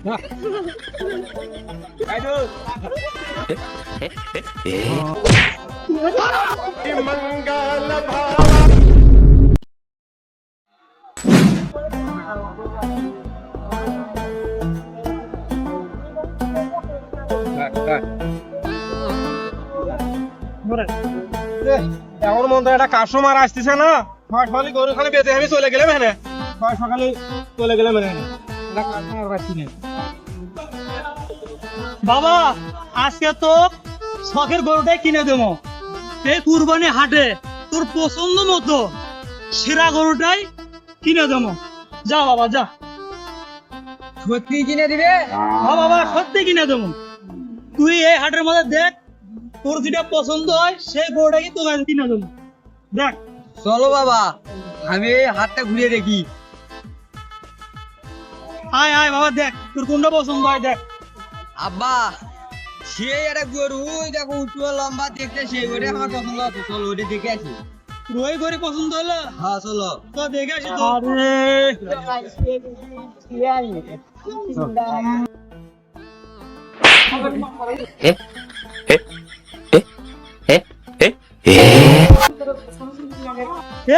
এখন মনে হয় একটা কাস্টমার আসতেছে না, সকালে গরু খালি বেঁচে আমি চলে গেলাম এখানে, সকালে চলে গেলাম এখানে একটা কাস্টমার পাচ্ছি না। বাবা আজকে তো শখের গরুটাই কিনে দেবো, এই কুরবানি হাটে তোর পছন্দ মতো সেরা গরুটাই কিনে দেবো। যা বাবা যা। সত্যি কিনে দিবে? হ্যাঁ বাবা সত্যি কিনে দেবো। তুই এই হাটের মধ্যে দেখ, তোর যেটা পছন্দ হয় সেই গরুটাই তোকে কিনে দেবো। দেখ চলো বাবা, আমি এই হাটটা ঘুরে দেখি। আয় আয় বাবা, দেখ তোর কোনটা পছন্দ হয় দেখ। আব্বা সেই একটা গরু, ওই দেখো উঁচু লম্বা দেখতে, সেই গরু আমার পছন্দ হচ্ছে, চলো ওটা দেখে আসি। রোহিত গরু পছন্দ হলো? হ্যাঁ চলো। তো দেখে আসি তো।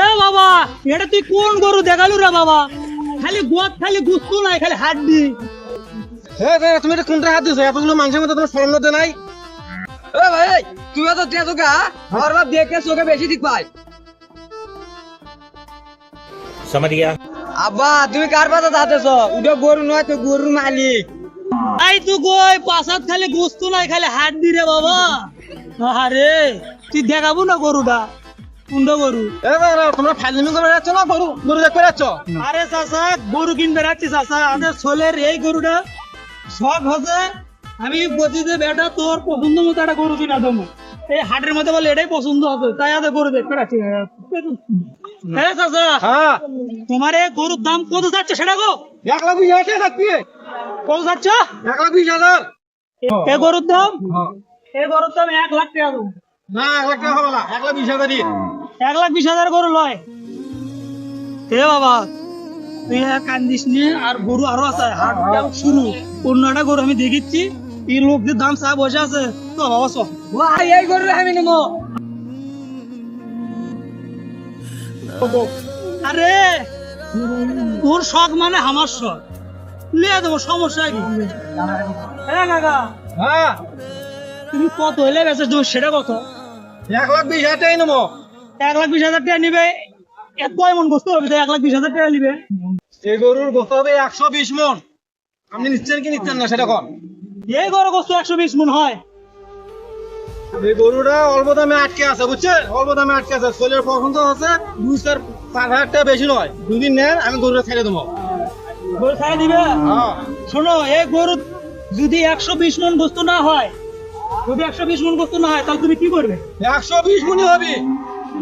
এ বাবা, এটা তুই কোন গরু দেখালু রে বাবা? খালি গোদ, খালি গুস্তু নাই, খালি হাড্ডি। তুমি এটা কোনটা হাত দিছো? এতগুলো মাংসের মধ্যে তোমার শরম লজ্জা নাই? ও ভাই তুই তো তেজো গা, আমার বাপ দেখে চোখে বেশি ঠিক পাই। আব্বা তুমি কার পাতা যাতেছ? ওটা গরু নয় তো, গরুর মালিক। আই তুই কই পাছাত খালি গুস্তু নাই, খালি হাড্ডি রে বাবা। আরে তুই দেখাবো না গরুটা কোনটা গরু? তোমরা ফাইজলামি করে যাচ্ছ না, গরু গরু দেখতে যাচ্ছ? আরে চাচা গরু কিনবে রাখছি চাচা, আমাদের ছোলের এই গরুটা শখ হচ্ছে, আমি বলছি যে বেটা তোর পছন্দ মতো একটা গরু কিনা দেবো, এই হাটের মধ্যে বলে এটাই পছন্দ হবে, তাই আদে গরু দেখতে রাখছি। হ্যাঁ চাচা, হ্যাঁ তোমার এই গরুর দাম কত যাচ্ছে সেটা গো? 1,20,000 থাকবি। কত যাচ্ছে 1,20,000? এই গরুর দাম? এই গরুর দাম 1,00,000 টাকা দেবো। না 1,00,000 টাকা হবে না, 1,20,000 1,20,000 গরু লয়। হে বাবা তুই কান্দিস নি, আর গরু আরো আছে, হাটটা শুরু, অন্য একটা গরু আমি দেখিচ্ছি, এই লোকদের দাম চা বসে আছে তো বাবা সব। ভাই এই গরু আমি নেবো। আরে তোর শখ মানে আমার শখ, লিয়ে দেবো, সমস্যা কি? হ্যাঁ কাকা, হ্যাঁ তুমি কত হইলে বেচে দেবো সেটা কত? 1,20,000 টাকাই নেবো। 1,20,000 টাকা নিবে? কয় মন গোস্ত হবে 1,20,000 টাকা নিবে? এই গরুর গোস্ত হবে 120 মন। আপনি নিচ্ছেন কি নিচ্ছেন না সেটা কন। এই গরু গোস্ত 120 মন হয়? এই গরুটা অল্প দামে আটকে আছে, বুঝছেন? অল্প দামে আটকে আছে, ছেলের পছন্দ আছে, 2,000-5,000 টাকা বেশি নয়। দুদিন নেন, আমি গরুটা ছেড়ে দেবো। গরু ছাড়া দিবে? হ্যাঁ শোনো, এই গরু যদি 120 মন গোস্ত না হয়, যদি 120 মন গোস্ত না হয় তাহলে তুমি কি করবে? 120 মনই হবে।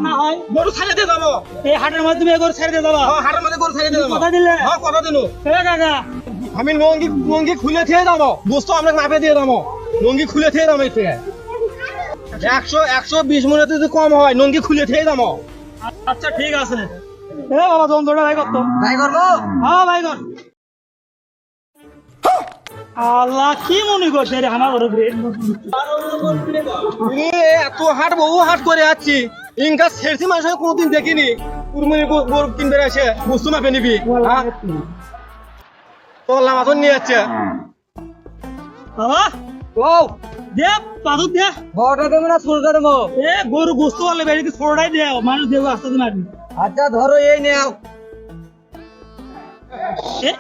না হয় গরু ছেড়ে দিয়ে যাবো। এই হাটের মধ্যে তুমি এই গরু ছেড়ে দিয়ে যাবা? হ্যাঁ হাটের মধ্যে গরু ছেড়ে দিয়ে যাবো। কথা দিলে? হ্যাঁ কথা দিলো। এ কাকা, আমি লঙ্গি খুলে খেয়ে যাবো, গোস্ত আমরা মাপে দিয়ে যাবো, লঙ্গি খুলে খেয়ে যাবো। এর থেকে 120 মনে যদি কম হয়, লঙ্গি খুলে খেয়ে যাবো। আচ্ছা ঠিক আছে। এ বাবা যন্ত্রটা ভাই করতো। ভাই করবো? হ্যাঁ ভাই কর। আল্লাহ কি মনে করছে রে আমার উপরে? এত হাট বহু হাট করে যাচ্ছি, ইনকা ছেড়ছি মানুষ কোনোদিন দেখিনি। কুরবানি গরু কিনবে এসে বস্তু মাপে নিবি, হ্যাঁ তোর লামাতন নিয়ে যাচ্ছে। বাবা ও দে পাদু দে। বড়টা দেবো না ছোটটা দেবো? এ গরু গোস্ত বলে বেশি ছোড়াই দে, মানুষ দেবো আস্তে আস্তে মারবি। আচ্ছা ধরো এই নেও। এ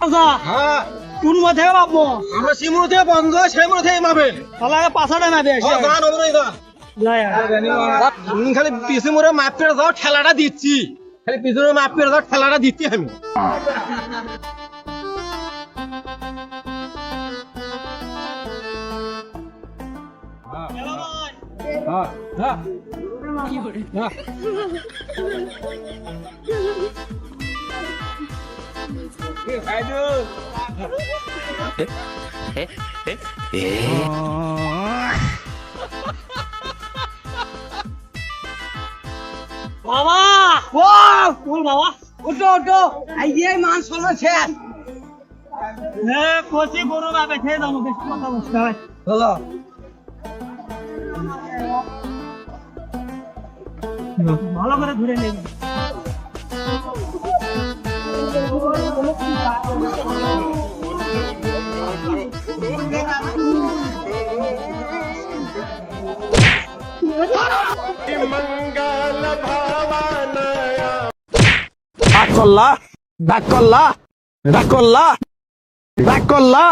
আচ্ছা হ্যাঁ কোন মধ্যে পাবো? আমরা সিমুর থেকে বন্ধ হয়, সেই মনে থেকে মাপেন। তাহলে পাছাটা মারবি আসে। গান অবরোধ গান খালি পিছু মোড়ে মাপ করে যাও, ঠেলাটা দিচ্ছি, খালি পিছনে মাপ করে যাও, ঠেলাটা দিচ্ছি আমি। হ্যাঁ হ্যাঁ বাবা ও বল বাবা, উঠো উঠো এই মান শোনো শেষ কচি গরু না বেঁচে যাবো বেশি কথা বলতে হয় হলো ভালো করে ধরে নেবে ডাক করলা ডাক করলা ডাক করলা ডাক করলা